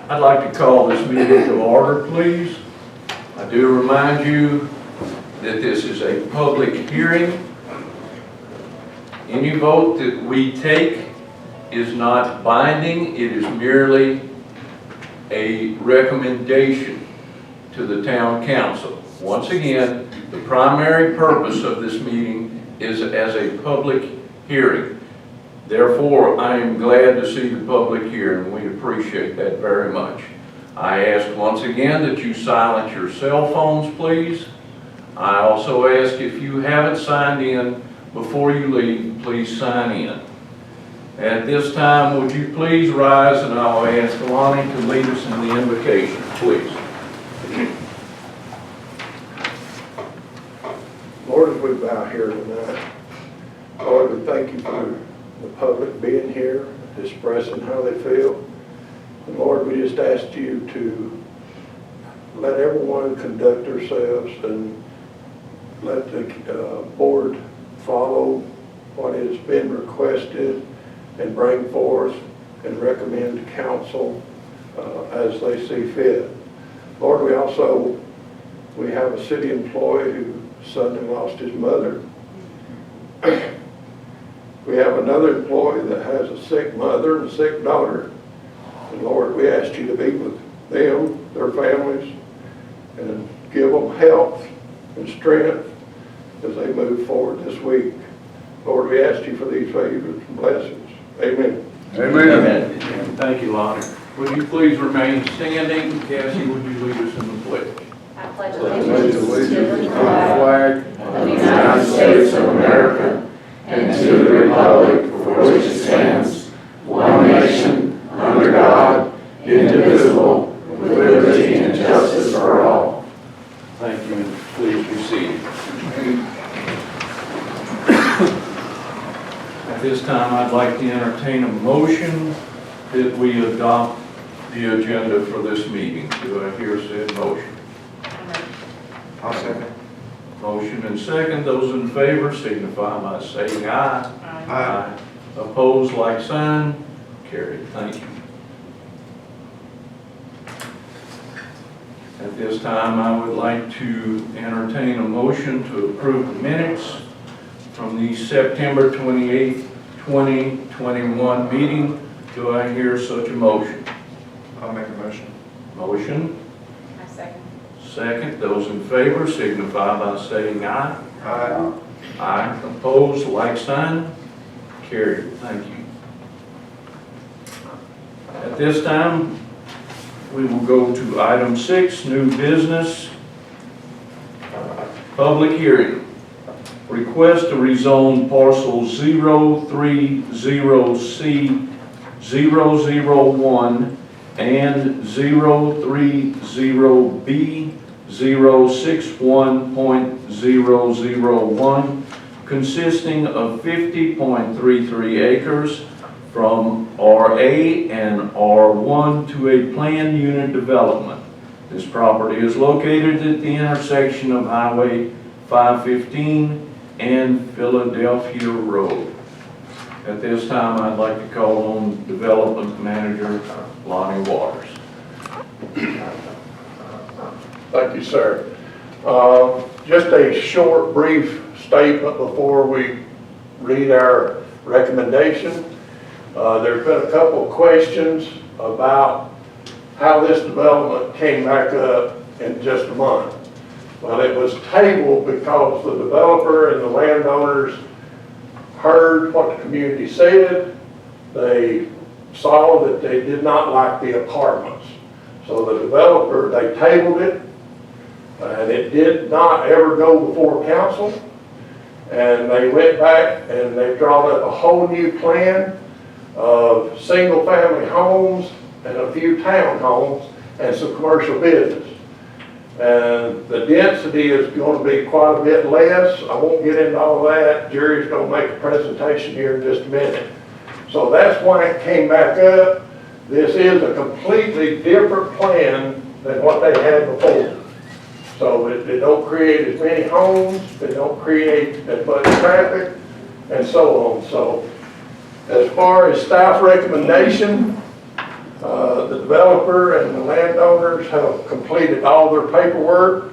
I'd like to call this meeting to order, please. I do remind you that this is a public hearing. Any vote that we take is not binding. It is merely a recommendation to the town council. Once again, the primary purpose of this meeting is as a public hearing. Therefore, I am glad to see the public here, and we appreciate that very much. I ask once again that you silence your cell phones, please. I also ask if you haven't signed in before you leave, please sign in. At this time, would you please rise, and I'll ask Lonnie to lead us in the invocation, please. Lord, as we bow here tonight, Lord, we thank you for the public being here, expressing how they feel. And Lord, we just ask you to let everyone conduct themselves and let the board follow what has been requested and bring forth and recommend to council as they see fit. Lord, we have a city employee who suddenly lost his mother. We have another employee that has a sick mother and a sick daughter. And Lord, we ask you to be with them, their families, and give them health and strength as they move forward this week. Lord, we ask you for these favors and blessings. Amen. Amen. Amen. Thank you, Lonnie. Would you please remain standing? Cassie, would you lead us in the pledge? I pledge allegiance to the flag of the United States of America and to the republic for which it stands, one nation, under God, indivisible, with liberty and justice for all. Thank you, and please be seated. At this time, I'd like to entertain a motion that we adopt the agenda for this meeting. Do I hear said motion? I'll second. Motion and second. Those in favor signify by saying aye. Aye. Opposed, like sign. Carried. Thank you. At this time, I would like to entertain a motion to approve the minutes from the September 28th, 2021 meeting. Do I hear such a motion? I'll make a motion. Motion. I second. Second. Those in favor signify by saying aye. Aye. Aye. Opposed, like sign. Carried. Thank you. At this time, we will go to item 6, new business. Public hearing. Request to rezone parcel 030C001 and 030B061.001, consisting of 50.33 acres from RA and R1 to a planned unit development. This property is located at the intersection of Highway 515 and Philadelphia Road. At this time, I'd like to call on Development Manager Lonnie Waters. Thank you, sir. Just a short, brief statement before we read our recommendation. There's been a couple of questions about how this development came back up in just a month. Well, it was tabled because the developer and the landowners heard what the community said. They saw that they did not like the apartments. So the developer, they tabled it, and it did not ever go before council. And they went back and they drawn up a whole new plan of single-family homes and a few townhomes and some commercial business. And the density is going to be quite a bit less. I won't get into all that. Jerry's going to make a presentation here in just a minute. So that's why it came back up. This is a completely different plan than what they had before. So they don't create as many homes, they don't create as much traffic, and so on. So as far as staff recommendation, the developer and the landowners have completed all their paperwork.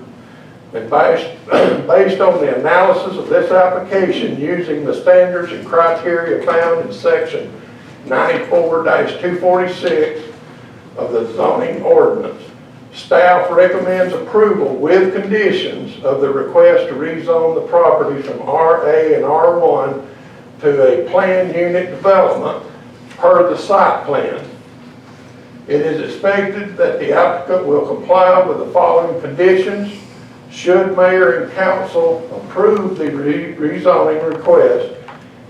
And based on the analysis of this application using the standards and criteria found in section 94-246 of the zoning ordinance, staff recommends approval with conditions of the request to rezone the property from RA and R1 to a planned unit development per the site plan. It is expected that the applicant will comply with the following conditions. Should mayor and council approve the rezoning request,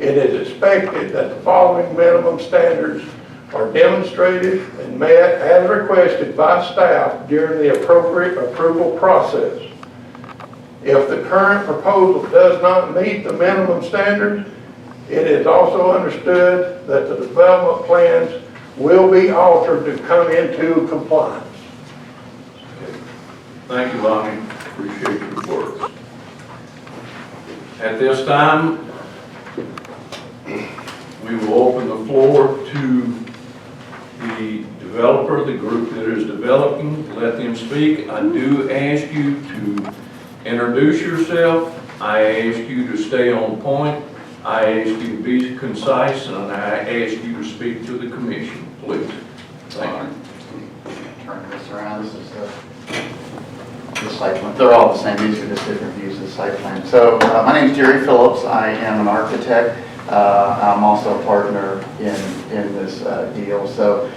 it is expected that the following minimum standards are demonstrated and met as requested by staff during the appropriate approval process. If the current proposal does not meet the minimum standards, it is also understood that the development plans will be altered to come into compliance. Thank you, Lonnie. Appreciate your work. At this time, we will open the floor to the developer, the group that is developing. Let them speak. I do ask you to introduce yourself. I ask you to stay on point. I ask you to be concise, and I ask you to speak to the commission, please. Thank you. Turn this around. This is the site plan. They're all the same. These are just different views of the site plan. So my name is Jerry Phillips. I am an architect. I'm also a partner in this deal. So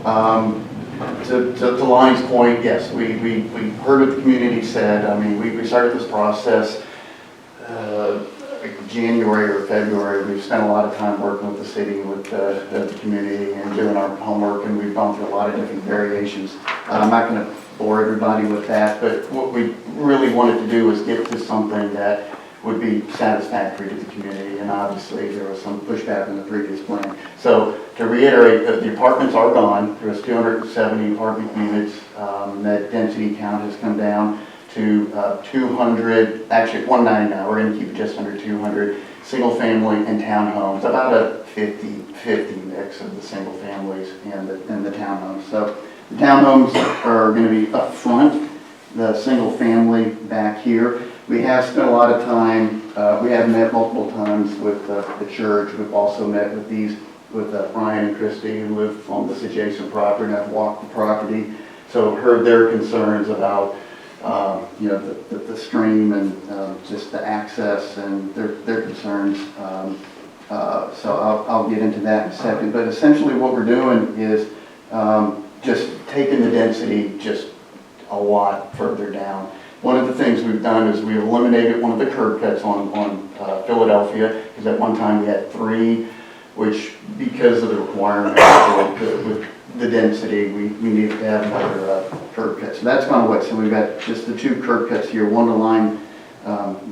to Lonnie's point, yes, we heard what the community said. I mean, we started this process like January or February. We've spent a lot of time working with the city, with the community, and doing our homework, and we've gone through a lot of different variations. I'm not going to bore everybody with that, but what we really wanted to do was get to something that would be satisfactory to the community, and obviously there was some pushback in the previous plan. So to reiterate, the apartments are gone. There was 270 apartment units. That density count has come down to 200, actually 199. We're going to keep it just under 200. Single family and townhomes, about a 50-50 mix of the single families and the townhomes. So the townhomes are going to be up front, the single family back here. We have spent a lot of time, we have met multiple times with the church. We've also met with Brian and Christy, who live on this adjacent property, and I've walked the property. So heard their concerns about the stream and just the access and their concerns. So I'll get into that in a second. But essentially what we're doing is just taking the density just a lot further down. One of the things we've done is we eliminated one of the curb cuts on Philadelphia, because at one time we had 3, which because of the requirement with the density, we needed to have another curb cut. So that's gone away. So we've got just the 2 curb cuts here, one to line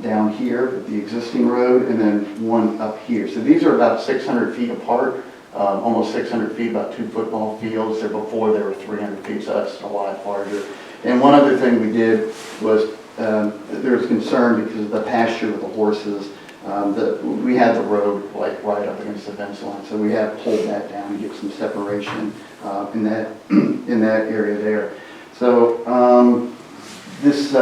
down here at the existing road, and then one up here. So these are about 600 feet apart, almost 600 feet, about 2 football fields. Before they were 300 feet, so that's a lot larger. And one other thing we did was there was concern because of the pasture with the horses. We had the road like right up against the fence line, so we have pulled that down to get some separation in that area there. So this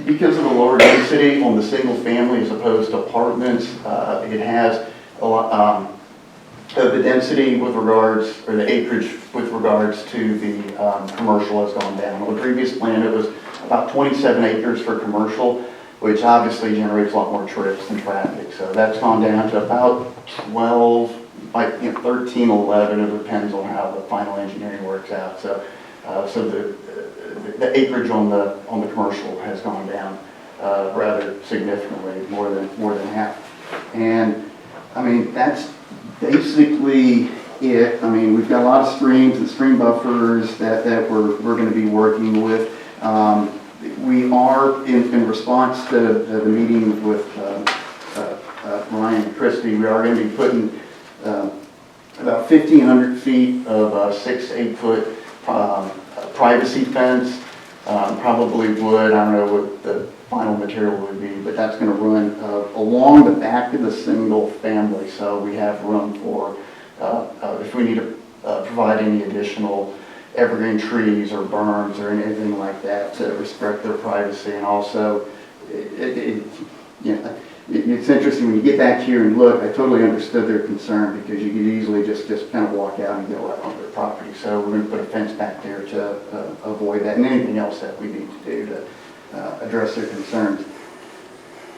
because of the lower density on the single family as opposed to apartments, it has a lot. The density with regards, or the acreage with regards to the commercial has gone down. On the previous plan, it was about 27 acres for commercial, which obviously generates a lot more trips and traffic. So that's gone down to about 12, like 13, 11. It depends on how the final engineering works out. So, the acreage on the commercial has gone down rather significantly, more than half. And I mean that's basically it. I mean, we've got a lot of streams and stream buffers that we're going to be working with. We are, in response to the meeting with Ryan and Christy, we are going to be putting about 1,500 feet of 6-8 foot privacy fence. Probably wood, I don't know what the final material would be, but that's going to run along the back of the single family. So we have room for, if we need to provide any additional evergreen trees or berms or anything like that to respect their privacy. And also, it's interesting when you get back here and look, I totally understood their concern because you could easily just kind of walk out and go out on their property. So we're going to put a fence back there to avoid that and anything else that we need to do to address their concerns.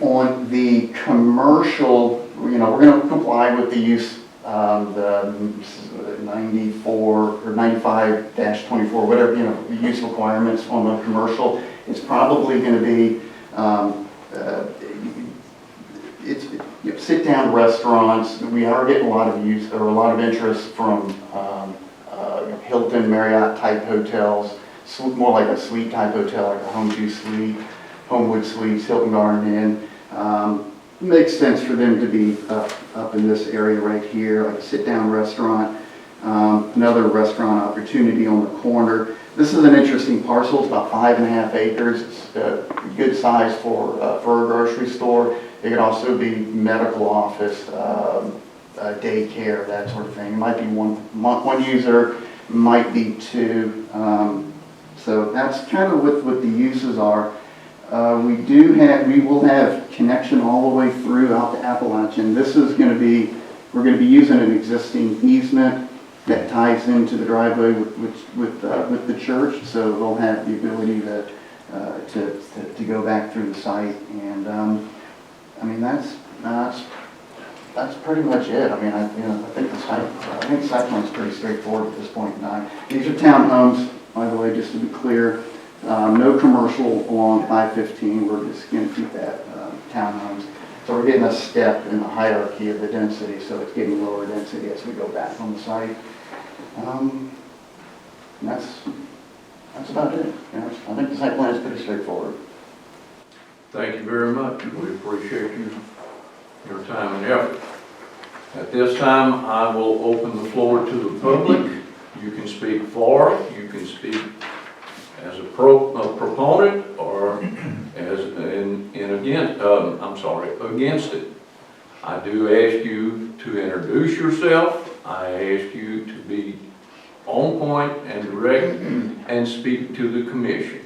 On the commercial, we're going to comply with the use, the 94 or 95-24, whatever, the use requirements on the commercial. It's probably going to be, sit-down restaurants. We are getting a lot of use or a lot of interest from Hilton, Marriott type hotels, more like a suite type hotel, like a Homeview Suite, Homewood Suites, Hilton Garden Inn. Makes sense for them to be up in this area right here, like a sit-down restaurant. Another restaurant opportunity on the corner. This is an interesting parcel. It's about 5.5 acres. It's a good size for a grocery store. It could also be medical office, daycare, that sort of thing. It might be one user, might be two. So that's kind of what the uses are. We will have connection all the way through out to Appalachian. This is going to be, we're going to be using an existing easement that ties into the driveway with the church. So they'll have the ability to go back through the site. And I mean, that's pretty much it. I mean, I think the site plan's pretty straightforward at this point in time. These are townhomes, by the way, just to be clear. No commercial along 515. We're just going to keep that townhomes. So we're getting a step in the hierarchy of the density, so it's getting lower density as we go back on the site. And that's about it. I think the site plan is pretty straightforward. Thank you very much. We appreciate your time and effort. At this time, I will open the floor to the public. You can speak for it, you can speak as a proponent or as against it. I do ask you to introduce yourself. I ask you to be on point and direct and speak to the commission.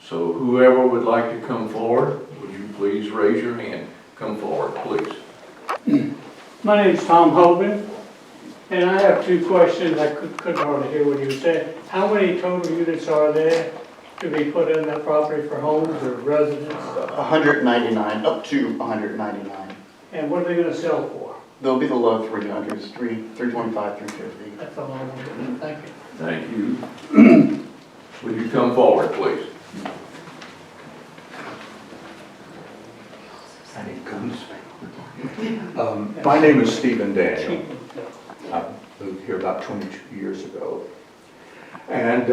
So whoever would like to come forward, would you please raise your hand? Come forward, please. My name is Tom Hogan, and I have two questions. I couldn't hardly hear what you said. How many total units are there to be put in that property for homes or residents? 199, up to 199. And what are they going to sell for? They'll be the low 300s, 325, 350. That's all I want to do. Thank you. Thank you. Would you come forward, please? My name is Stephen Daniel. I moved here about 22 years ago. And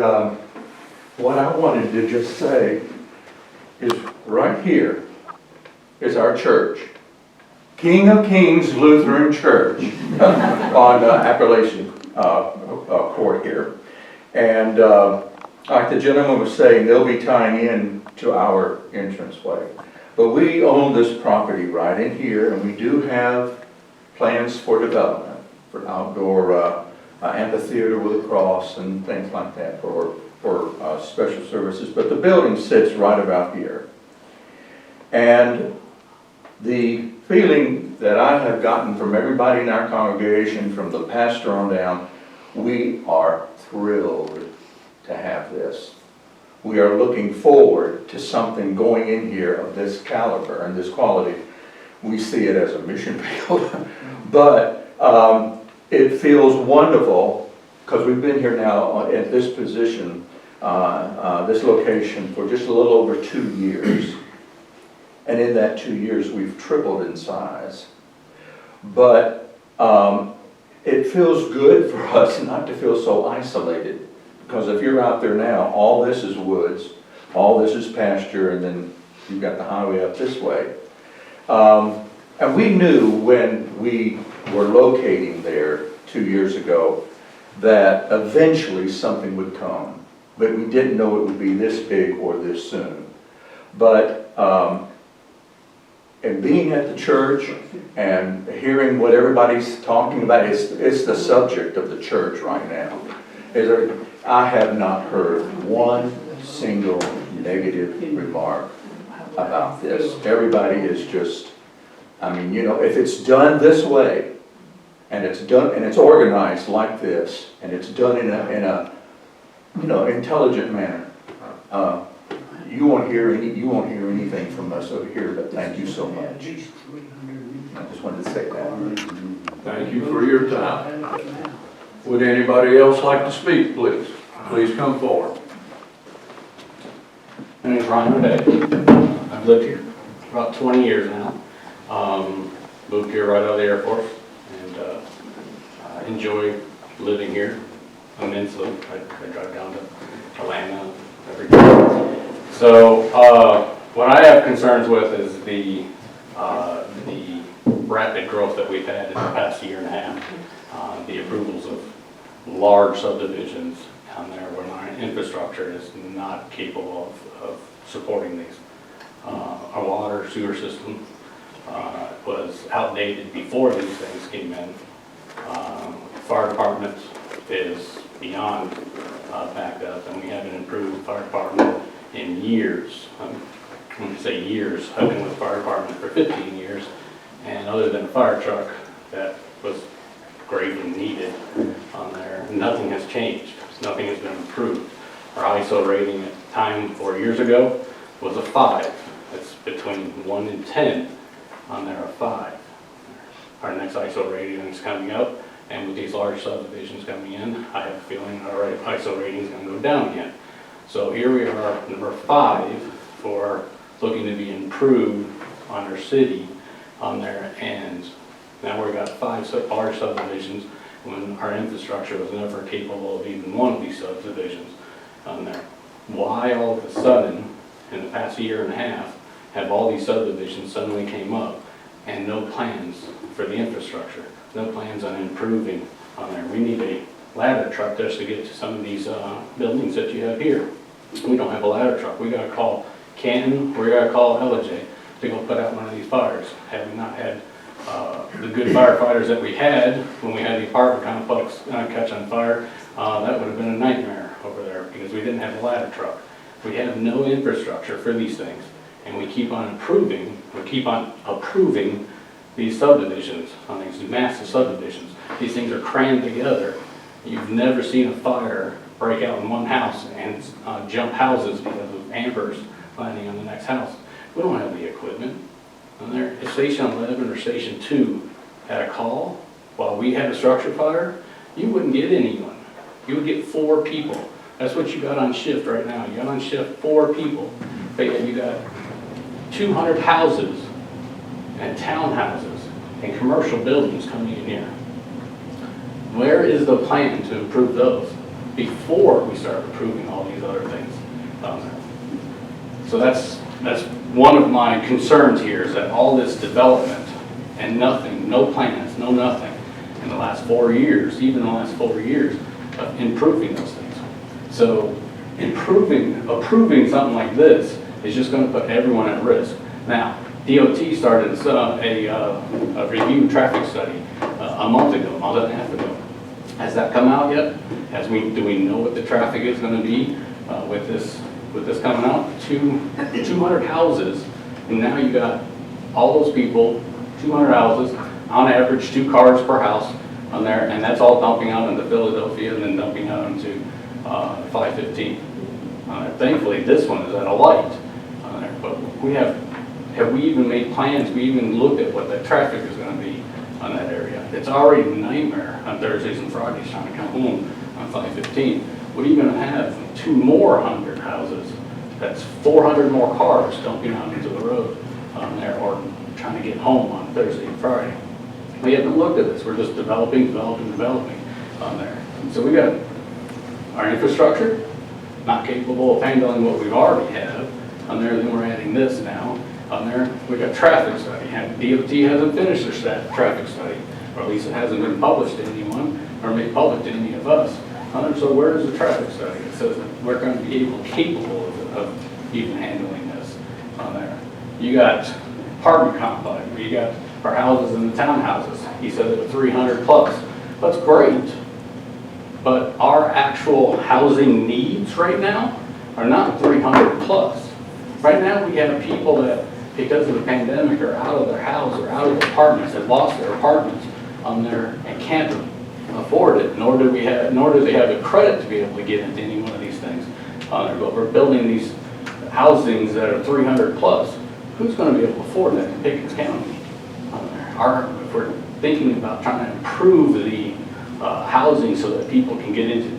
what I wanted to just say is right here is our church. King of Kings Lutheran Church on Appalachian Court here. And like the gentleman was saying, they'll be tying in to our entranceway. But we own this property right in here, and we do have plans for development, for outdoor amphitheater with a cross and things like that for special services. But the building sits right about here. And the feeling that I have gotten from everybody in our congregation, from the pastor on down, we are thrilled to have this. We are looking forward to something going in here of this caliber and this quality. We see it as a mission field, but it feels wonderful because we've been here now at this position, this location for just a little over 2 years. And in that 2 years, we've tripled in size. But it feels good for us not to feel so isolated. Because if you're out there now, all this is woods, all this is pasture, and then you've got the highway up this way. And we knew when we were locating there 2 years ago that eventually something would come. But we didn't know it would be this big or this soon. But and being at the church and hearing what everybody's talking about, it's the subject of the church right now. I have not heard one single negative remark about this. Everybody is just, I mean, you know, if it's done this way, and it's done, and it's organized like this, and it's done in a you know, intelligent manner, you won't hear anything from us over here, but thank you so much. I just wanted to say that. Thank you for your time. Would anybody else like to speak, please? Please come forward. My name's Ron O'Day. I've lived here for about 20 years now. Moved here right out of the Air Force, and I enjoy living here immensely. I drive down to Atlanta every day. So what I have concerns with is the rapid growth that we've had in the past year and a half. The approvals of large subdivisions down there where our infrastructure is not capable of supporting these. Our water sewer system was outdated before these things came in. Fire department is beyond backed up, and we haven't improved fire department in years. When I say years, I've been with the fire department for 15 years, and other than a fire truck that was gravely needed on there, nothing has changed. Nothing has been improved. Our ISO rating at the time 4 years ago was a 5. It's between 1 and 10 on there, a 5. Our next ISO rating is coming up, and with these large subdivisions coming in, I have a feeling our ISO rating is going to go down again. So here we are, number 5 for looking to be improved on our city on there, and now we've got 5 large subdivisions when our infrastructure was never capable of even one of these subdivisions on there. Why all of a sudden, in the past year and a half, have all these subdivisions suddenly came up and no plans for the infrastructure, no plans on improving on there? We need a ladder truck just to get to some of these buildings that you have here. We don't have a ladder truck. We got to call Canton, we got to call LJ to go put out one of these fires. Had we not had the good firefighters that we had when we had the apartment complex catch on fire, that would have been a nightmare over there because we didn't have a ladder truck. We have no infrastructure for these things, and we keep on approving these subdivisions, on these massive subdivisions. These things are crammed together. You've never seen a fire break out in one house and jump houses because of ampers landing on the next house. We don't have the equipment. On there, if Station 11 or Station 2 had a call while we had a structure fire, you wouldn't get anyone. You would get 4 people. That's what you got on shift right now. You got on shift 4 people, but yet you got 200 houses and townhouses and commercial buildings coming in here. Where is the plan to improve those before we start approving all these other things down there? So that's one of my concerns here, is that all this development and nothing, no plans, no nothing in the last 4 years, even the last 4 years of improving those things. So approving something like this is just going to put everyone at risk. Now, DOT started a review traffic study a month and a half ago. Has that come out yet? Do we know what the traffic is going to be with this coming out? 200 houses, and now you got all those people, 200 houses, on average 2 cars per house on there, and that's all dumping out into Philadelphia and then dumping out into 515. Thankfully, this one is at a light on there, but have we even made plans? We even looked at what that traffic is going to be on that area. It's already a nightmare on Thursdays and Fridays trying to come home on 515. What are you going to have? 2 more 100 houses. That's 400 more cars dumping out into the road on there, or trying to get home on Thursday and Friday. We haven't looked at this. We're just developing on there. So we got our infrastructure not capable of handling what we've already have on there. Then we're adding this now on there. We got traffic study. DOT hasn't finished their traffic study, or at least it hasn't been published to anyone or made public to any of us. So where is the traffic study? It says that we're going to be capable of even handling this on there. You got apartment complex, where you got our houses and the townhouses. He said it was 300 plus. That's great, but our actual housing needs right now are not 300 plus. Right now, we have people that, because of the pandemic, are out of their house or out of their apartments, have lost their apartments on there and can't afford it, nor do they have the credit to be able to get into any one of these things. But we're building these housings that are 300 plus. Who's going to be able to afford that in Pickens County? If we're thinking about trying to improve the housing so that people can get into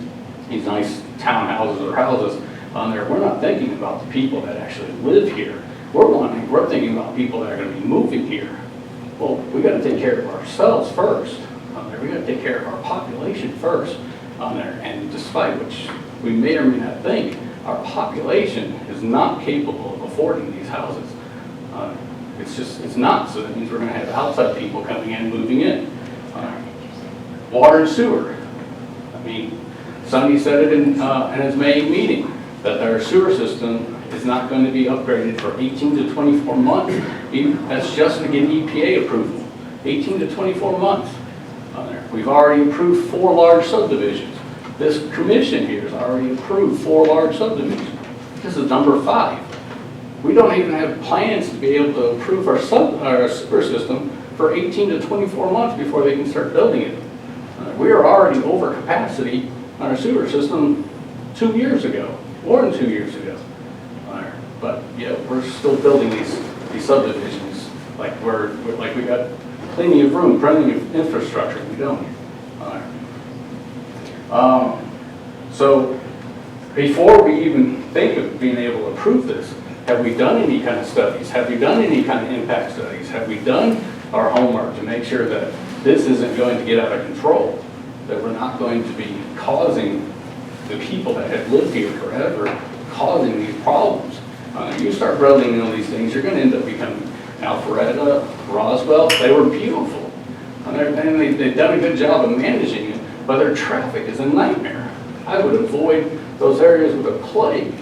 these nice townhouses or houses on there, we're not thinking about the people that actually live here. We're thinking about people that are going to be moving here. Well, we got to take care of ourselves first. We got to take care of our population first on there. And despite which we may or may not think, our population is not capable of affording these houses. It's not. So that means we're going to have outside people coming in, moving in. Water and sewer. I mean, Sonny said it in his May meeting that our sewer system is not going to be upgraded for 18 to 24 months. That's just to get EPA approval. 18 to 24 months on there. We've already approved 4 large subdivisions. This commission here has already approved 4 large subdivisions. This is number 5. We don't even have plans to be able to approve our sewer system for 18 to 24 months before they can start building it. We are already over capacity on our sewer system 2 years ago, more than 2 years ago. But yeah, we're still building these subdivisions like we got plenty of room, plenty of infrastructure. We don't. So before we even think of being able to approve this, have we done any kind of studies? Have we done any kind of impact studies? Have we done our homework to make sure that this isn't going to get out of control? That we're not going to be causing the people that have lived here forever, causing these problems. You start building all these things, you're going to end up becoming Alpharetta, Roswell. They were beautiful. And they've done a good job of managing it, but their traffic is a nightmare. I would avoid those areas with a plague.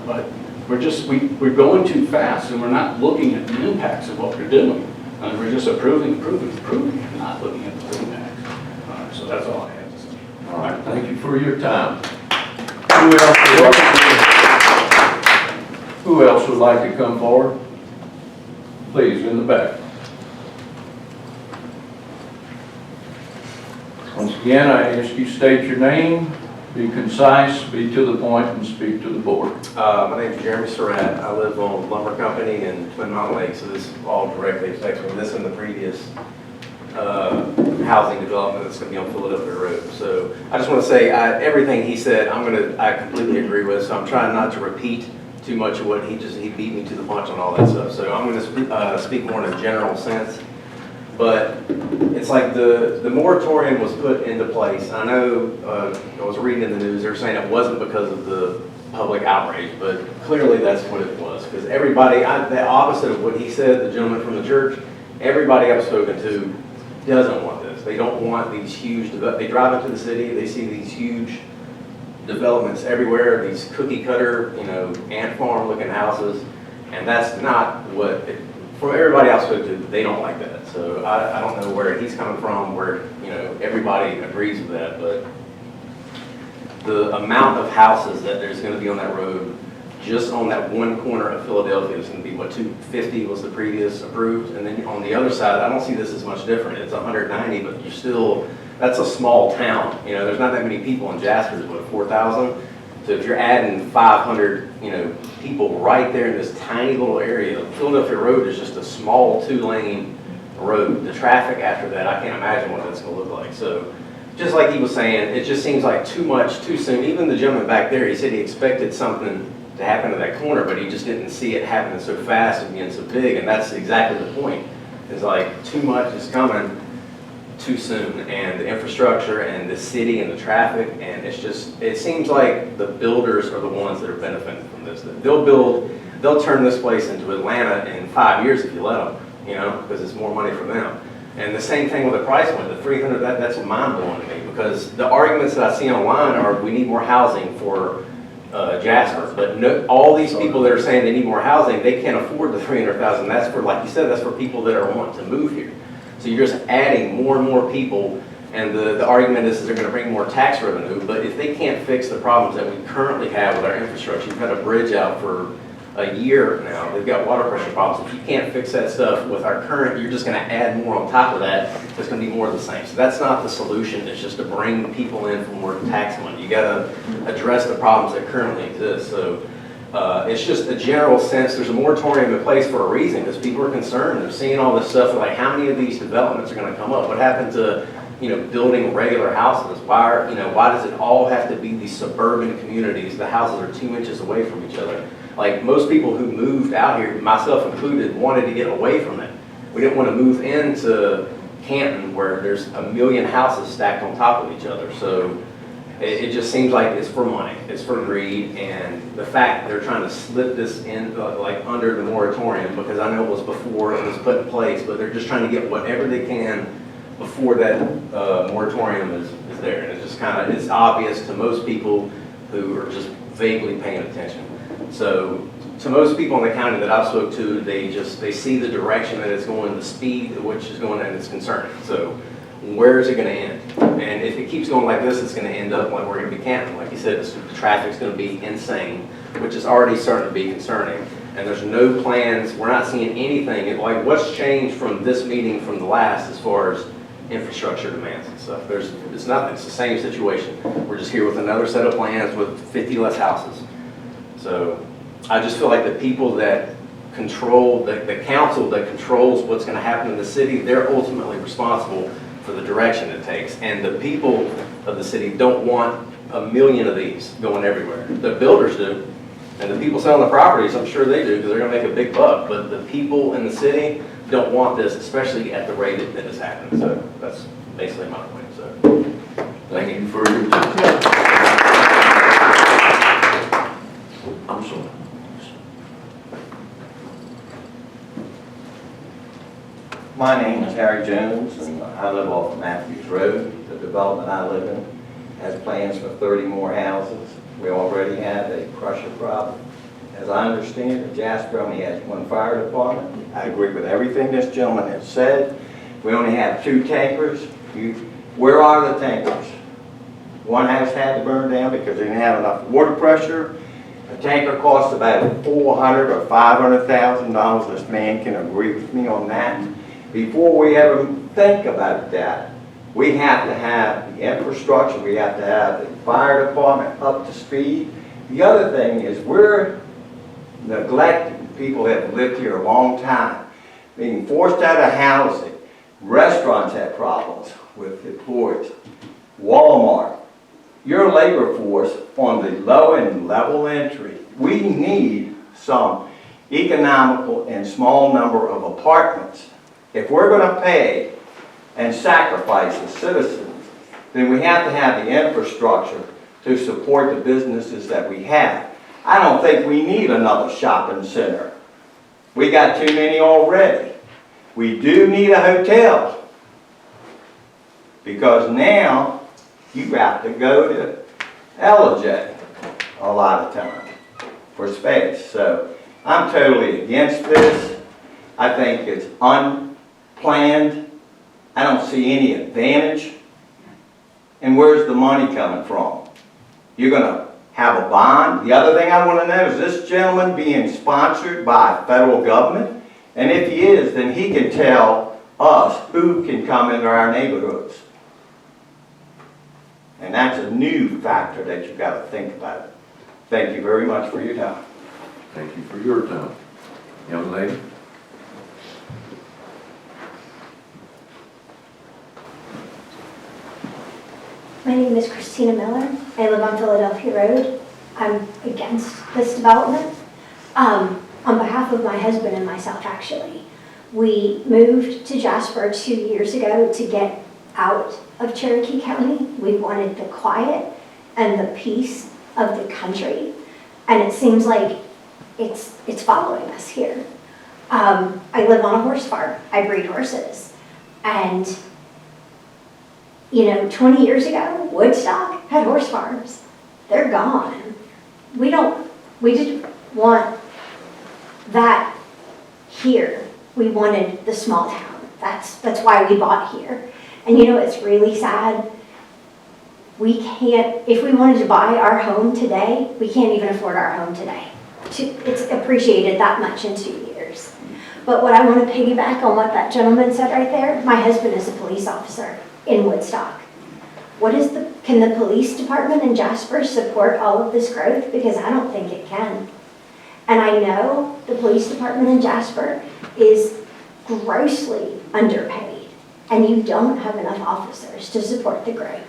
But we're going too fast, and we're not looking at the impacts of what we're doing. We're just approving, and not looking at the impacts. So that's all I have to say. All right, thank you for your time. Who else would like to come forward? Please, in the back. Once again, I ask you state your name, be concise, be to the point, and speak to the board. My name is Jeremy Surratt. I live on Lumber Company in Twin Mountain Lake, so this all directly affects me. This and the previous housing development that's going to be on Philadelphia Road. So I just want to say everything he said, I completely agree with. So I'm trying not to repeat too much of what he beat me to the punch on all that stuff. So I'm going to speak more in a general sense. But it's like the moratorium was put into place. I know I was reading in the news, they were saying it wasn't because of the public outrage, but clearly that's what it was. Because everybody, the opposite of what he said, the gentleman from the church, everybody I've spoken to doesn't want this. They don't want these huge, they drive into the city, they see these huge developments everywhere, these cookie cutter, ant farm looking houses, and that's not what, from everybody else spoke to, they don't like that. So I don't know where he's coming from, where, everybody agrees with that, but the amount of houses that there's going to be on that road, just on that one corner of Philadelphia, is going to be, 250 was the previous approved, and then on the other side, I don't see this as much different. It's 190, but you're still, that's a small town. There's not that many people in Jasper, 4,000. So if you're adding 500, people right there in this tiny little area, Philadelphia Road is just a small 2-lane road. The traffic after that, I can't imagine what that's going to look like. So just like he was saying, it just seems like too much, too soon. Even the gentleman back there, he said he expected something to happen to that corner, but he just didn't see it happening so fast and being so big. And that's exactly the point. It's like too much is coming too soon, and the infrastructure and the city and the traffic, and it seems like the builders are the ones that are benefiting from this. They'll turn this place into Atlanta in 5 years if you let them, because it's more money for them. And the same thing with the price point, the 300, that's mind blowing to me, because the arguments that I see online are we need more housing for Jasper, but no, all these people that are saying they need more housing, they can't afford the 300,000. That's for, like you said, that's for people that are wanting to move here. So you're just adding more and more people, and the argument is they're gonna bring more tax revenue, but if they can't fix the problems that we currently have with our infrastructure, you've had a bridge out for a year now, they've got water pressure problems. If you can't fix that stuff with our current, you're just gonna add more on top of that, it's gonna be more of the same. So that's not the solution, it's just to bring people in for more tax money. You gotta address the problems that currently exist. So it's just a general sense, there's a moratorium in place for a reason, because people are concerned, they're seeing all this stuff, they're like, how many of these developments are gonna come up? What happened to, building regular houses? Why does it all have to be these suburban communities? The houses are 2 inches away from each other. Like most people who moved out here, myself included, wanted to get away from it. We didn't want to move into Canton where there's a million houses stacked on top of each other. So it just seems like it's for money, it's for greed, and the fact that they're trying to slip this in like under the moratorium, because I know it was before it was put in place, but they're just trying to get whatever they can before that moratorium is there. And it's just kind of, it's obvious to most people who are just vaguely paying attention. So to most people in the county that I've spoke to, they see the direction that it's going, the speed at which it's going, and it's concerning. So where is it going to end? And if it keeps going like this, it's going to end up like we're going to be Canton. Like you said, the traffic's going to be insane, which is already starting to be concerning. And there's no plans. We're not seeing anything. Like what's changed from this meeting from the last as far as infrastructure demands and stuff? It's nothing. It's the same situation. We're just here with another set of plans with 50 less houses. So I just feel like the people that control, the council that controls what's going to happen in the city, they're ultimately responsible for the direction it takes. And the people of the city don't want a million of these going everywhere. The builders do. And the people selling the properties, I'm sure they do, because they're going to make a big buck. But the people in the city don't want this, especially at the rate that it's happening. So that's basically my point. So Thank you for your time. I'm sorry. My name is Harry Jones, and I live off Matthews Road. The development I live in has plans for 30 more houses. We already have a crusher problem. As I understand it, Jasper only has one fire department. I agree with everything this gentleman has said. We only have 2 tankers. Where are the tankers? One house had to burn down because they didn't have enough water pressure. A tanker costs about $400,000 or $500,000. This man can agree with me on that. Before we ever think about that, we have to have the infrastructure, we have to have the fire department up to speed. The other thing is we're neglecting people that have lived here a long time, being forced out of housing. Restaurants have problems with employees. Walmart, your labor force on the low and level entry. We need some economical and small number of apartments. If we're going to pay and sacrifice the citizens, then we have to have the infrastructure to support the businesses that we have. I don't think we need another shopping center. We got too many already. We do need a hotel, because now you have to go to LJ a lot of time for space. So I'm totally against this. I think it's unplanned. I don't see any advantage. And where's the money coming from? You're going to have a bond? The other thing I want to know, is this gentleman being sponsored by federal government? And if he is, then he can tell us who can come into our neighborhoods. And that's a new factor that you've got to think about. Thank you very much for your time. Thank you for your time. Young lady? My name is Christina Miller. I live on Philadelphia Road. I'm against this development. On behalf of my husband and myself, actually. We moved to Jasper 2 years ago to get out of Cherokee County. We wanted the quiet and the peace of the country. And it seems like it's following us here. I live on a horse farm. I breed horses. And 20 years ago, Woodstock had horse farms. They're gone. we didn't want that here. We wanted the small town. That's why we bought here. And you know, it's really sad. We can't, if we wanted to buy our home today, we can't even afford our home today. It's appreciated that much in 2 years. But what I want to piggyback on what that gentleman said right there, my husband is a police officer in Woodstock. Can the police department in Jasper support all of this growth? Because I don't think it can. And I know the police department in Jasper is grossly underpaid, and you don't have enough officers to support the growth.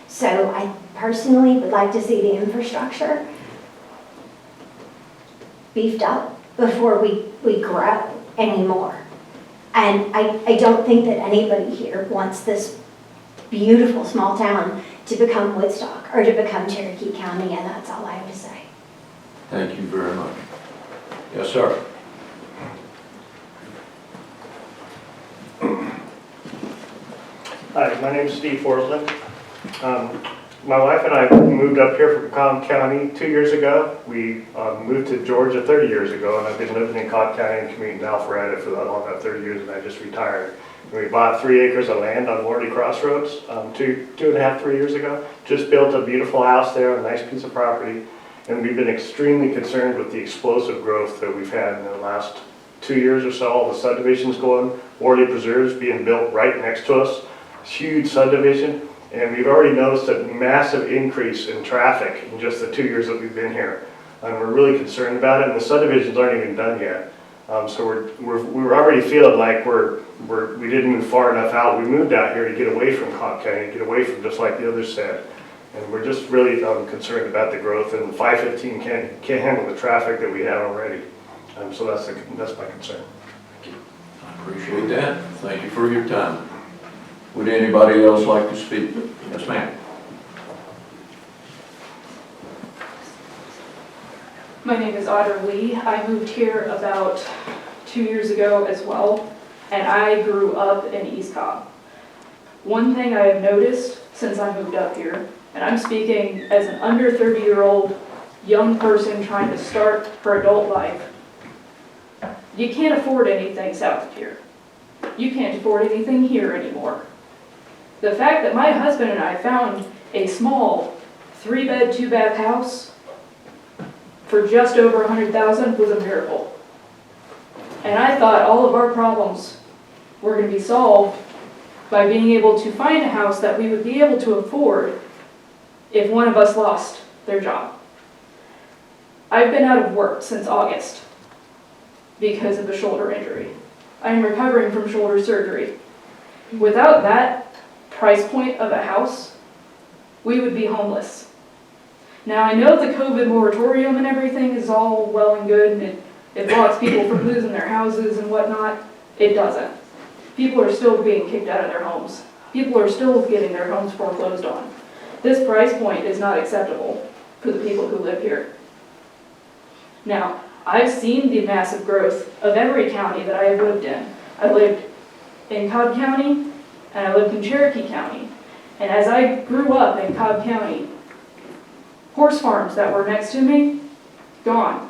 So I personally would like to see the infrastructure beefed up before we grow anymore. And I don't think that anybody here wants this beautiful small town to become Woodstock or to become Cherokee County, and that's all I have to say. Thank you very much. Yes, sir. Hi, my name is Steve Forsland. My wife and I moved up here from Cobb County 2 years ago. We moved to Georgia 30 years ago, and I've been living in Cobb County and commuting to Alpharetta for that 30 years, and I just retired. And we bought 3 acres of land on Wardy Crossroads 2.5, 3 years ago. Just built a beautiful house there, a nice piece of property, and we've been extremely concerned with the explosive growth that we've had in the last 2 years or so. All the subdivisions going, Wardy Preserves being built right next to us, huge subdivision. And we've already noticed a massive increase in traffic in just the 2 years that we've been here. And we're really concerned about it, and the subdivisions aren't even done yet. So we're already feeling like we didn't move far enough out. We moved out here to get away from Cobb County, to get away from just like the others said. And we're just really concerned about the growth, and 515 can't handle the traffic that we have already. So that's my concern. I appreciate that. Thank you for your time. Would anybody else like to speak? Yes, ma'am. My name is Otter Lee. I moved here about 2 years ago as well, and I grew up in East Cobb. One thing I have noticed since I moved up here, and I'm speaking as an under 30-year-old young person trying to start her adult life, you can't afford anything south of here. You can't afford anything here anymore. The fact that my husband and I found a small 3-bed, 2-bath house for just over $100,000 was a miracle. And I thought all of our problems were going to be solved by being able to find a house that we would be able to afford if one of us lost their job. I've been out of work since August because of a shoulder injury. I am recovering from shoulder surgery. Without that price point of a house, we would be homeless. Now I know the COVID moratorium and everything is all well and good, and it blocks people from losing their houses and whatnot. It doesn't. People are still being kicked out of their homes. People are still getting their homes foreclosed on. This price point is not acceptable for the people who live here. Now, I've seen the massive growth of every county that I have lived in. I lived in Cobb County, and I lived in Cherokee County. And as I grew up in Cobb County, horse farms that were next to me, gone,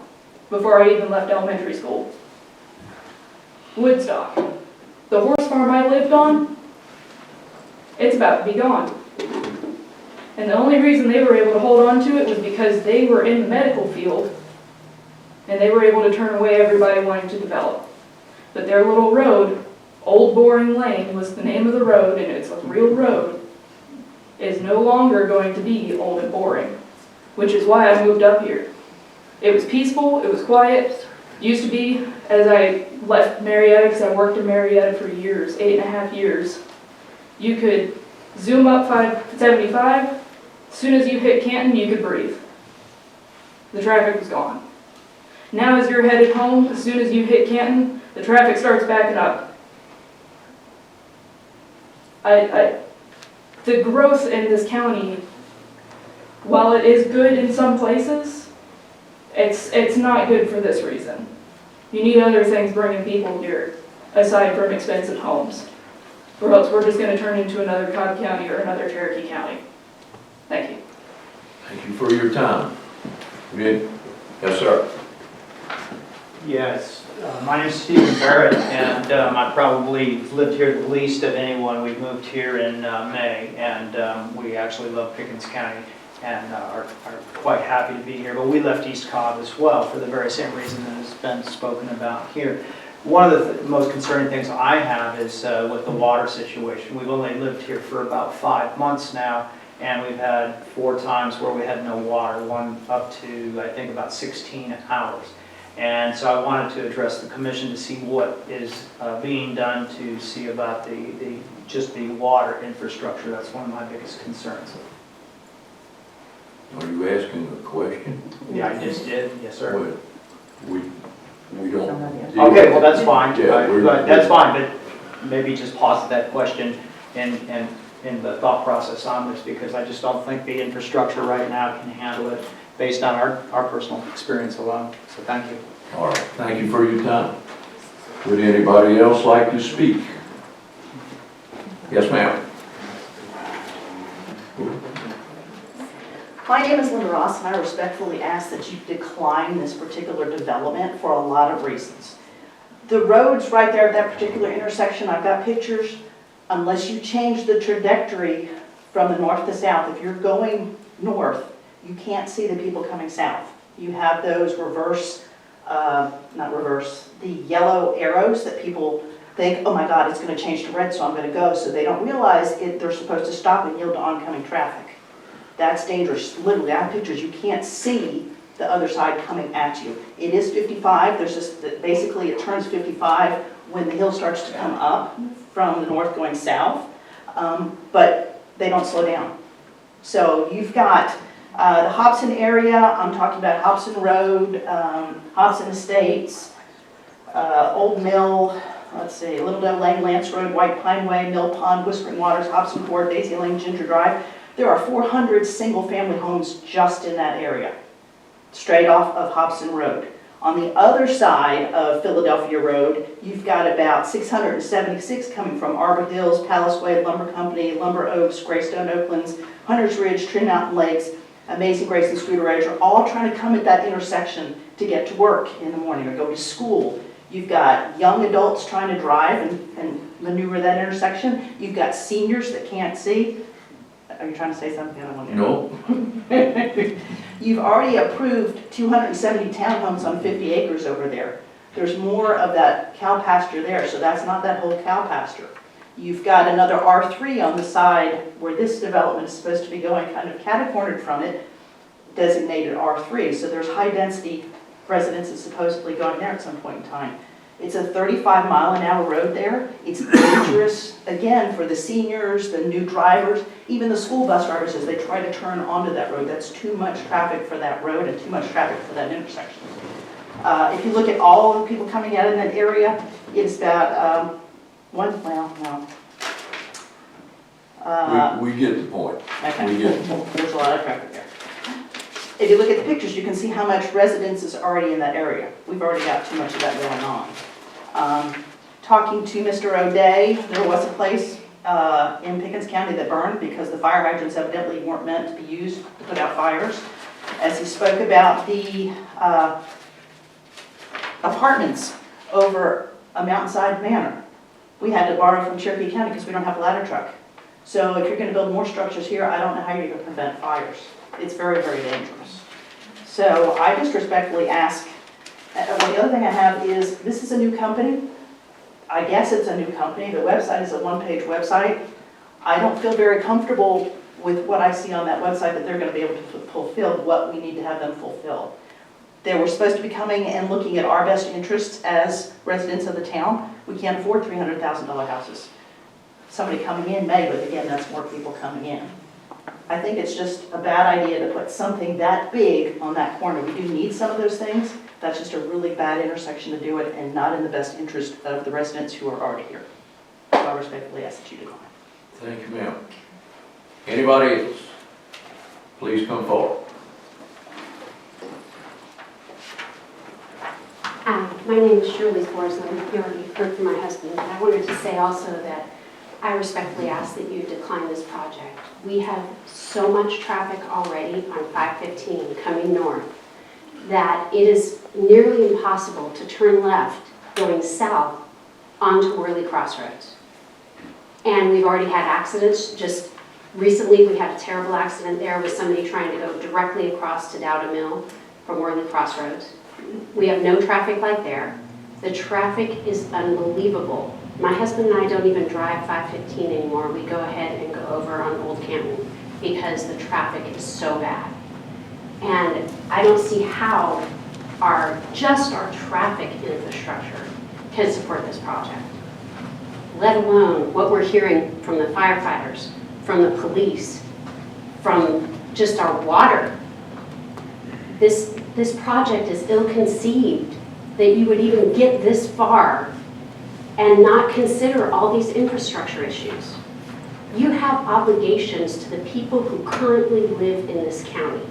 before I even left elementary school. Woodstock, the horse farm I lived on, it's about to be gone. And the only reason they were able to hold on to it was because they were in the medical field, and they were able to turn away everybody wanting to develop. But their little road, Old Boring Lane was the name of the road, and it's a real road, is no longer going to be old and boring, which is why I moved up here. It was peaceful, it was quiet. Used to be, as I left Marietta, because I worked in Marietta for years, 8.5 years, you could zoom up 575, as soon as you hit Canton, you could breathe. The traffic was gone. Now as you're headed home, as soon as you hit Canton, the traffic starts backing up. The growth in this county, while it is good in some places, it's not good for this reason. You need other things bringing people here, aside from expensive homes, or else we're just going to turn into another Cobb County or another Cherokee County. Thank you. Thank you for your time. Ready? Yes, sir. Yes, my name is Stephen Barrett, and I probably lived here the least of anyone. We moved here in May, and we actually love Pickens County and are quite happy to be here. But we left East Cobb as well for the very same reason that has been spoken about here. One of the most concerning things I have is with the water situation. We've only lived here for about 5 months now, and we've had 4 times where we had no water, one up to, I think, about 16 hours. And so I wanted to address the commission to see what is being done to see about just the water infrastructure. That's one of my biggest concerns. Are you asking a question? Yeah, I just did, yes, sir. Well, we don't. Okay, well, that's fine. Yeah, But that's fine, but maybe just posit that question in the thought process on this, because I just don't think the infrastructure right now can handle it based on our personal experience alone. So thank you. All right, thank you for your time. Would anybody else like to speak? Yes, ma'am. My name is Linda Ross, and I respectfully ask that you decline this particular development for a lot of reasons. The roads right there at that particular intersection, I've got pictures. Unless you change the trajectory from the north to south, if you're going north, you can't see the people coming south. You have those the yellow arrows that people think, oh my God, it's going to change to red, so I'm going to go. So they don't realize they're supposed to stop and yield to oncoming traffic. That's dangerous. Literally, I have pictures. You can't see the other side coming at you. It is 55. There's just, basically it turns 55 when the hill starts to come up from the north going south, but they don't slow down. So you've got the Hobson area. I'm talking about Hobson Road, Hobson Estates, Old Mill, let's see, Little Dove Lane, Lance Road, White Pine Way, Mill Pond, Whispering Waters, Hobson Court, Daisy Lane, Ginger Drive. There are 400 single-family homes just in that area, straight off of Hobson Road. On the other side of Philadelphia Road, you've got about 676 coming from Arbor Hills, Palace Way, Lumber Company, Lumber Oaks, Greystone Oaklands, Hunters Ridge, Trin Mountain Lakes, Amazing Grace, and Scooter Ridge are all trying to come at that intersection to get to work in the morning or go to school. You've got young adults trying to drive and maneuver that intersection. You've got seniors that can't see. Are you trying to say something? I don't want to. No. You've already approved 270 townhomes on 50 acres over there. There's more of that cow pasture there, so that's not that whole cow pasture. You've got another R3 on the side where this development is supposed to be going, kind of catty-cornered from it, designated R3. So there's high-density residences supposedly going there at some point in time. It's a 35-mile-an-hour road there. It's dangerous, again, for the seniors, the new drivers, even the school bus drivers as they try to turn onto that road. That's too much traffic for that road and too much traffic for that intersection. If you look at all the people coming out in that area, it's about We get the point. Okay. We get the point. There's a lot of traffic there. If you look at the pictures, you can see how much residence is already in that area. We've already got too much of that going on. Talking to Mr. O'Day, there was a place in Pickens County that burned because the fire hydrants evidently weren't meant to be used to put out fires. As he spoke about the apartments over a mountainside manor, we had to borrow from Cherokee County because we don't have a ladder truck. So if you're going to build more structures here, I don't know how you're going to prevent fires. It's very, very dangerous. So I just respectfully ask, the other thing I have is, this is a new company. I guess it's a new company. The website is a one-page website. I don't feel very comfortable with what I see on that website that they're going to be able to fulfill what we need to have them fulfill. They were supposed to be coming and looking at our best interests as residents of the town. We can't afford $300,000 houses. Somebody coming in may, but again, that's more people coming in. I think it's just a bad idea to put something that big on that corner. We do need some of those things. That's just a really bad intersection to do it and not in the best interest of the residents who are already here. So I respectfully ask that you decline. Thank you, ma'am. Anybody else? Please come forward. My name is Shirley Forsland. You already heard from my husband. I wanted to say also that I respectfully ask that you decline this project. We have so much traffic already on 515 coming north. that it is nearly impossible to turn left going south onto Worley Crossroads. And we've already had accidents. Just recently, we had a terrible accident there with somebody trying to go directly across to Dowda Mill from Worley Crossroads. We have no traffic light there. The traffic is unbelievable. My husband and I don't even drive 515 anymore. We go ahead and go over on Old Canton because the traffic is so bad. And I don't see how our traffic infrastructure can support this project, let alone what we're hearing from the firefighters, from the police, from just our water. This project is ill-conceived that you would even get this far and not consider all these infrastructure issues. You have obligations to the people who currently live in this county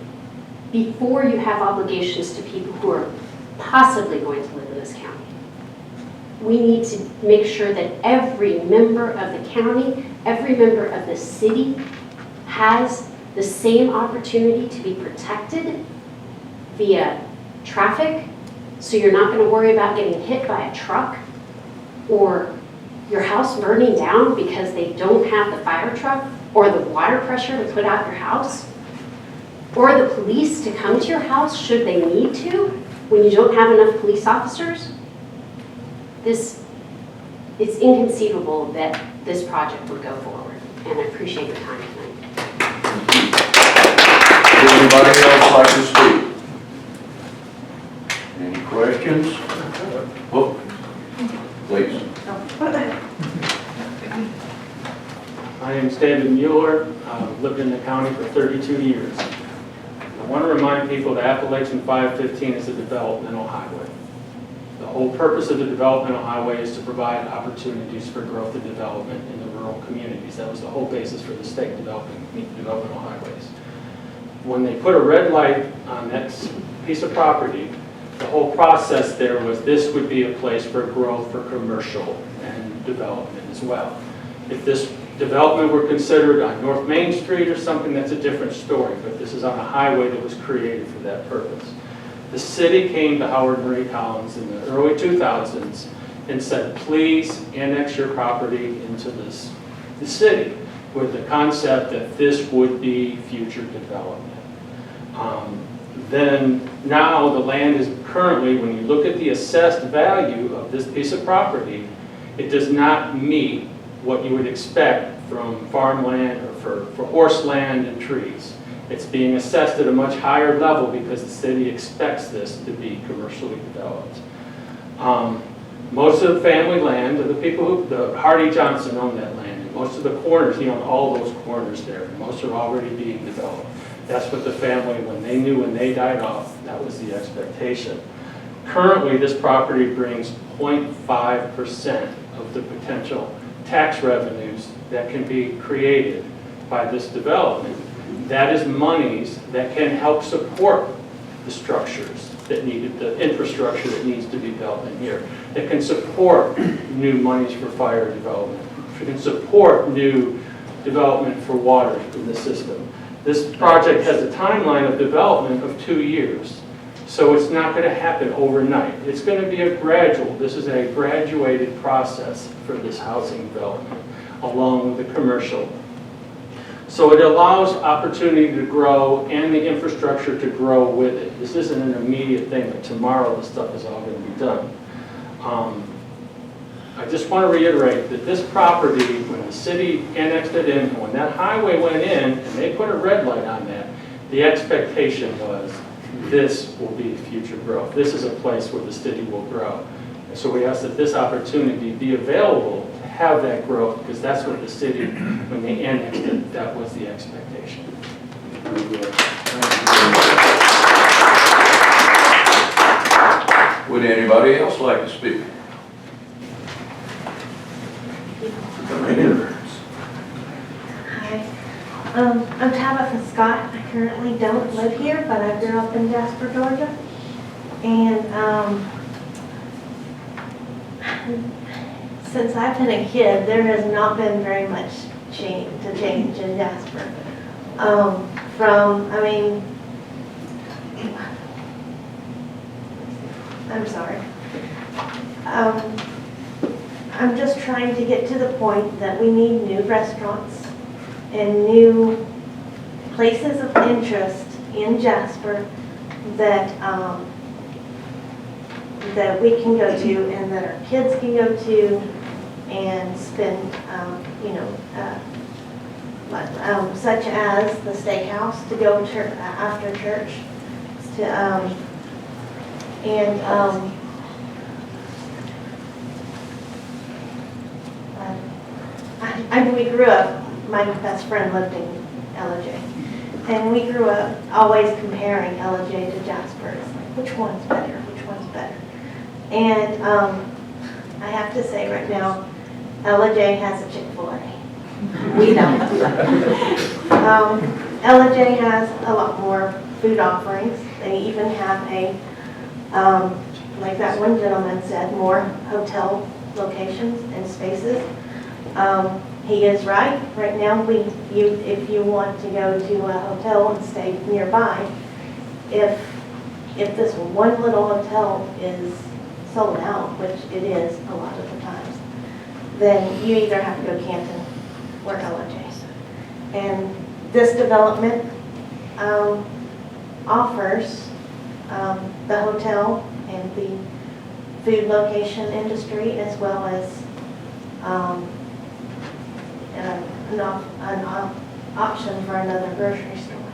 before you have obligations to people who are possibly going to live in this county. We need to make sure that every member of the county, every member of the city has the same opportunity to be protected via traffic, so you're not going to worry about getting hit by a truck or your house burning down because they don't have the fire truck or the water pressure to put out your house, or the police to come to your house should they need to when you don't have enough police officers. It's inconceivable that this project would go forward, and I appreciate your time tonight. Would anybody else like to speak? Any questions? Oh, please. My name is David Mueller. I've lived in the county for 32 years. I want to remind people that Appalachian 515 is a developmental highway. The whole purpose of the developmental highway is to provide opportunities for growth and development in the rural communities. That was the whole basis for the state developmental highways. When they put a red light on that piece of property, the whole process there was this would be a place for growth for commercial and development as well. If this development were considered on North Main Street or something, that's a different story, but this is on a highway that was created for that purpose. The city came to Howard Marie Collins in the early 2000s and said, please annex your property into the city, with the concept that this would be future development. Then now the land is currently, when you look at the assessed value of this piece of property, it does not meet what you would expect from farmland or for horse land and trees. It's being assessed at a much higher level because the city expects this to be commercially developed. Most of the family land, the Hardy Johnson owned that land, and most of the corners, he owned all those corners there, and most are already being developed. That's what the family, when they died off, that was the expectation. Currently, this property brings 0.5% of the potential tax revenues that can be created by this development. That is monies that can help support the structures that needed, the infrastructure that needs to be built in here. That can support new monies for fire development. It can support new development for water in the system. This project has a timeline of development of 2 years. So it's not going to happen overnight. It's going to be a gradual, this is a graduated process for this housing development, along with the commercial. So it allows opportunity to grow and the infrastructure to grow with it. This isn't an immediate thing, but tomorrow this stuff is all going to be done. I just want to reiterate that this property, when the city annexed it in, when that highway went in and they put a red light on that, the expectation was this will be future growth. This is a place where the city will grow. And so we ask that this opportunity be available to have that growth, because that's what the city, when they annexed it, that was the expectation. Would anybody else like to speak? Hi, I'm Tabitha Scott. I currently don't live here, but I grew up in Jasper, Georgia. And since I've been a kid, there has not been very much change in Jasper. I'm sorry. I'm just trying to get to the point that we need new restaurants and new places of interest in Jasper that, that we can go to and that our kids can go to and spend, you know, such as the steakhouse to go after church, to, we grew up, my best friend lived in LJ, and we grew up always comparing LJ to Jasper. It's like, which one's better, which one's better? And I have to say right now, LJ has a Chick-fil-A. We don't. LJ has a lot more food offerings. They even have a, like that one gentleman said, more hotel locations and spaces. He is right. Right now, if you want to go to a hotel and stay nearby, if this one little hotel is sold out, which it is a lot of the times, then you either have to go Canton or LJ's. And this development offers the hotel and the food location industry as well as an option for another grocery store.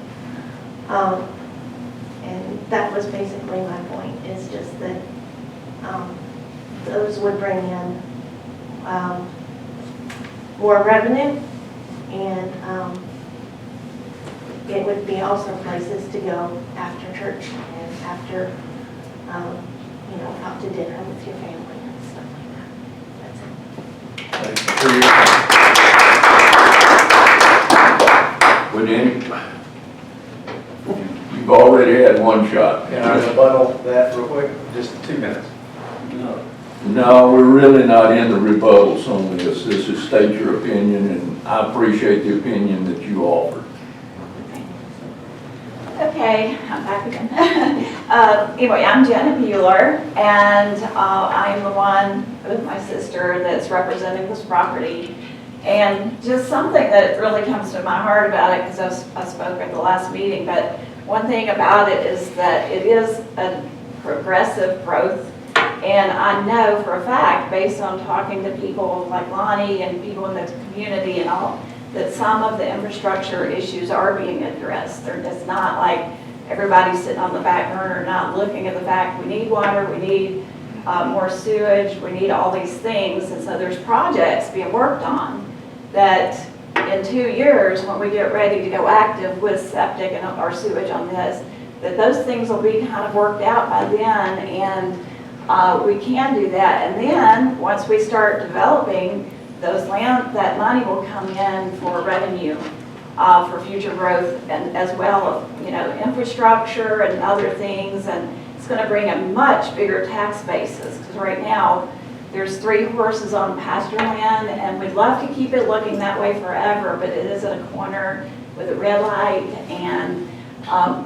And that was basically my point, is just that those would bring in more revenue, and it would be also places to go after church and after, you know, out to dinner with your family and stuff like that. That's it. Thank you for your Would any, you've already had one shot. Can I rebuttal that real quick? Just 2 minutes. No, we're really not in the rebuttals on this. This is state your opinion, and I appreciate the opinion that you offered. Okay, I'm back again. Anyway, I'm Jenna Bueller, and I'm the one with my sister that's representing this property. And just something that really comes to my heart about it, because I spoke at the last meeting, but one thing about it is that it is a progressive growth. And I know for a fact, based on talking to people like Lonnie and people in the community and all, that some of the infrastructure issues are being addressed. It's not like everybody's sitting on the back burner not looking at the fact we need water, we need more sewage, we need all these things. And so there's projects being worked on that in 2 years, when we get ready to go active with septic and our sewage on this, that those things will be kind of worked out by then, and we can do that. And then once we start developing those land, that money will come in for revenue for future growth, and as well, you know, infrastructure and other things. And it's going to bring a much bigger tax basis, because right now there's 3 horses on pasture land, and we'd love to keep it looking that way forever, but it is at a corner with a red light, and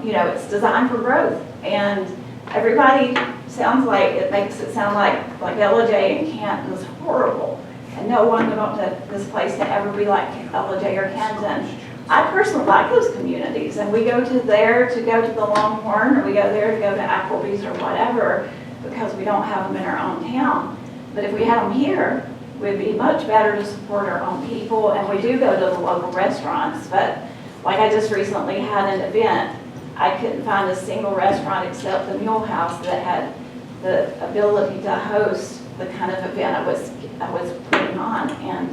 you know, it's designed for growth. And everybody sounds like, it makes it sound like LJ and Canton is horrible, and no one would want this place to ever be like LJ or Canton. I personally like those communities, and we go to there to go to the Longhorn, or we go there to go to Applebee's or whatever, because we don't have them in our own town. But if we had them here, we'd be much better to support our own people, and we do go to the local restaurants. But like I just recently had an event, I couldn't find a single restaurant except the Mule House that had the ability to host the kind of event I was putting on. And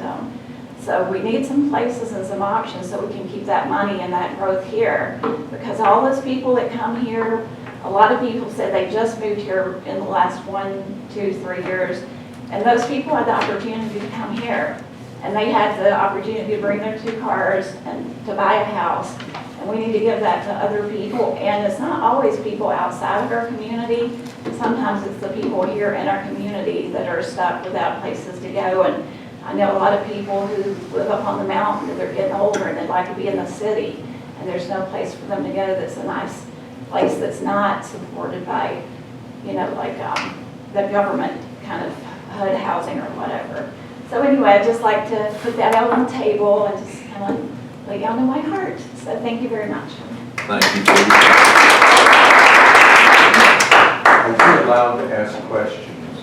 so we need some places and some options so we can keep that money and that growth here. Because all those people that come here, a lot of people said they just moved here in the last 1, 2, 3 years. And those people had the opportunity to come here. And they had the opportunity to bring their 2 cars and to buy a house. And we need to give that to other people. And it's not always people outside of our community. Sometimes it's the people here in our community that are stuck without places to go. And I know a lot of people who live up on the mountain, and they're getting older and they'd like to be in the city. And there's no place for them to go that's a nice place that's not supported by you know, like the government kind of HUD housing or whatever. So anyway, I'd just like to put that out on the table and just kind of lay down in my heart. So thank you very much. Thank you, Katie. Are we allowed to ask questions?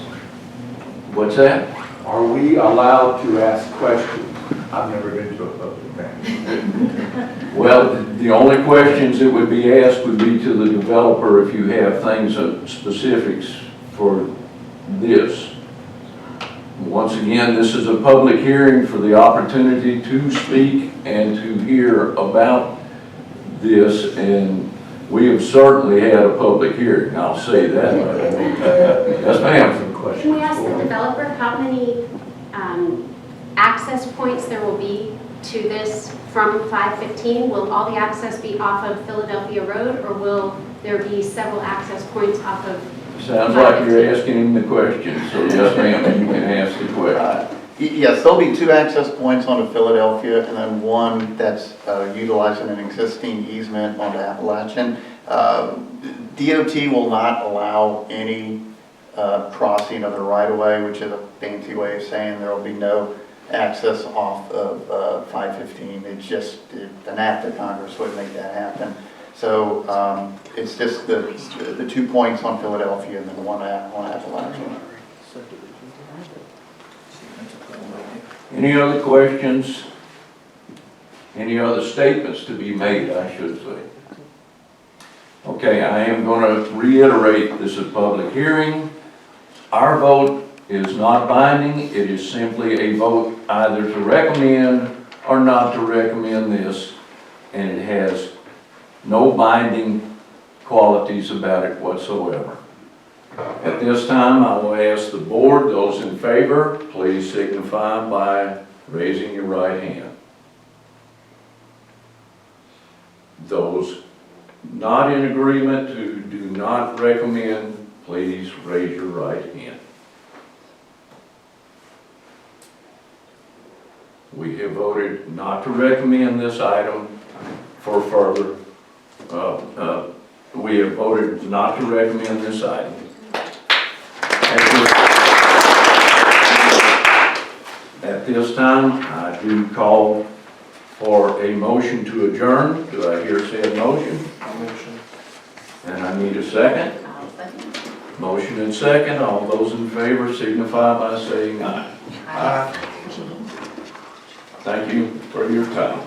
What's that? Are we allowed to ask questions? I've never been to a public meeting. Well, the only questions that would be asked would be to the developer if you have things, specifics for this. Once again, this is a public hearing for the opportunity to speak and to hear about this, and we have certainly had a public hearing, I'll say that. Yes, ma'am. Can we ask the developer how many access points there will be to this from 515? Will all the access be off of Philadelphia Road, or will there be several access points off of? Sounds like you're asking him the question, so yes, ma'am, you can ask the question. Yes, there'll be 2 access points onto Philadelphia, and then one that's utilizing an existing easement onto Appalachian. DOT will not allow any crossing of the right-of-way, which is a fancy way of saying there will be no access off of 515. It's just an act of Congress would make that happen. So it's just the 2 points on Philadelphia and then one on Appalachian. Any other questions? Any other statements to be made, I should say? Okay, I am going to reiterate, this is a public hearing. Our vote is not binding. It is simply a vote either to recommend or not to recommend this, and it has no binding qualities about it whatsoever. At this time, I will ask the board, those in favor, please signify by raising your right hand. Those not in agreement, who do not recommend, please raise your right hand. We have voted not to recommend this item for further. We have voted not to recommend this item. At this time, I do call for a motion to adjourn. Do I hear said motion? Motion. And I need a second. Motion and second. All those in favor signify by saying aye. Aye. Thank you for your time.